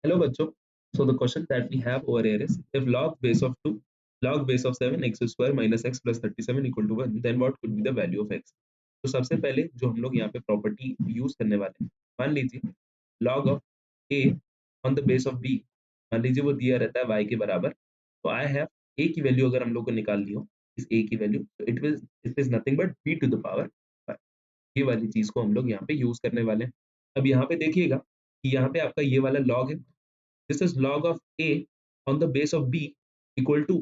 Hello बच्चों. So the question that we have over here is if log base of 2 log base of 7 x square minus x plus 37 equal to 1 then what could be the value of x. तो सबसे पहले जो हम लोग यहाँ पे property use करने वाले हैं, मान लीजिए log of a on the base of b, मान लीजिए वो दिया रहता है y के बराबर. तो आई हैव a की वैल्यू अगर हम लोग को निकालनी हो, इस a की वैल्यू, तो it is nothing but b to the power 5. ये वाली चीज को हम लोग यहाँ पे यूज करने वाले हैं. अब यहाँ पे देखिएगा कि यहाँ पे आपका ये वाला log है. This is log of a on the base of b equal to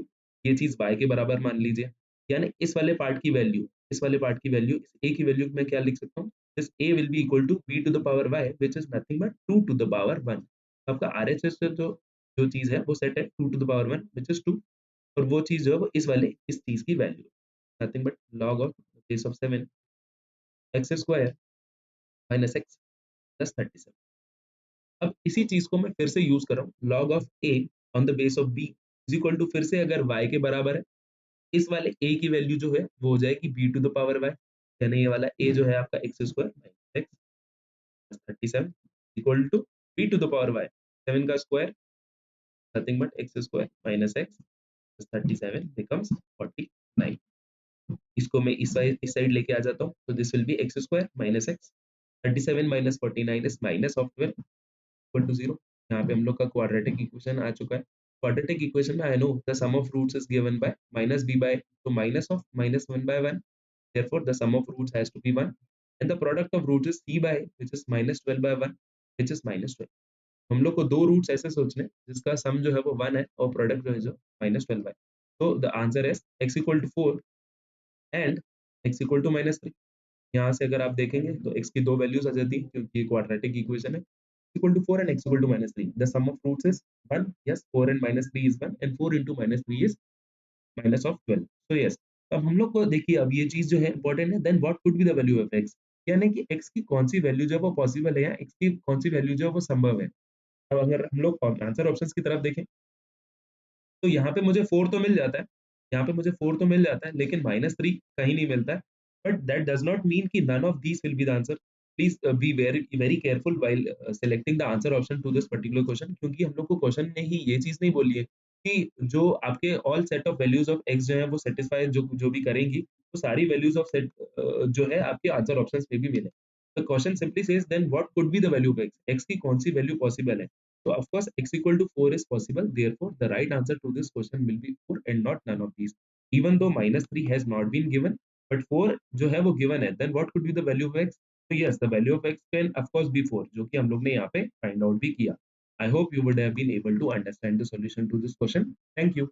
ये चीज y के बराबर मान लीजिए. यानी इस वाले पार्ट की वैल्यू, इस वाले पार्ट की वैल्यू, इस a की वैल्यू मैं क्या लिख सकता हूँ, this a will be equal to b to the power y which is nothing but 2 to the power 1. आपका RHS से जो जो चीज है वो सेट है 2 to the power 1 which is 2, और वो चीज जो है वो इस वाले इस चीज की value nothing but log of base of 7 x square minus x plus 37. अब इसी चीज को मैं फिर से यूज कर रहा हूँ, log of a on the base of b is equal to, फिर से अगर y के बराबर है, इस वाले a की वैल्यू जो है वो हो जाएगी b to the power y. यानी ये वाला a जो है आपका x square minus x plus 37 equal to b to the power y. 7 का square nothing but x square minus x plus 37 becomes 49. इसको मैं इस साइड लेके आ जाता हूँ, तो this will be x square minus x 37 minus 49 is minus of 12 equal to 0. यहाँ पे हम लोग का क्वाड्रेटिक इक्वेशन आ चुका है. क्वाड्रेटिक इक्वेशन में I know the sum of roots is given by minus b by, तो minus of minus 1 by 1, therefore the sum of roots has to be 1, and the product of roots is c by, which is minus 12 by 1, which is minus 12. हम लोग को दो roots ऐसे सोचने जिसका सम जो है वो 1 है और प्रोडक्ट जो है जो माइनस 12 है. तो the answer is x equal to 4 and x equal to minus 3. यहाँ से अगर आप देखेंगे तो x की दो वैल्यूज आ जाती है क्योंकि क्वाड्रेटिक इक्वेशन है. Equal to 4 and x equal to minus 3. The sum of roots is 1. Yes, 4 and minus 3 is 1 and 4 into minus 3 is minus of 12. So yes. अब हम लोग को देखिए, अब ये चीज जो है इंपॉर्टेंट है. Then what could be the value of x, यानी कि x की कौन सी वैल्यू जो है वो पॉसिबल है या x की कौन सी वैल्यू जो है वो संभव है. अब अगर हम लोग आंसर ऑप्शंस की तरफ देखें तो यहाँ पे मुझे 4 तो मिल जाता है, यहाँ पे मुझे 4 तो मिल जाता है, लेकिन माइनस 3 कहीं नहीं मिलता है. But that does not mean कि none of these will be the answer. Please be very very careful while selecting the answer option to this particular question, क्योंकि हम लोग को क्वेश्चन ने ही ये चीज नहीं बोली है कि जो आपके all set of values of x जो है वो सेटिस्फाई जो जो भी करेंगी, वो सारी वैल्यूज ऑफ सेट जो है आपके आंसर ऑप्शंस में भी मिले. The question simply says then what could be the value of x, x की कौन सी वैल्यू पॉसिबल है. So of course x equal to 4 is possible. Therefore, the right answer to this question will be 4 and not none of these. Even though minus 3 has not been given, but 4 जो है वो given है. Then what could be the value of x? So yes, the value of x can of course be 4, जो कि हम लोग ने यहाँ पे find out भी किया. I hope you would have been able to understand the solution to this question. Thank you.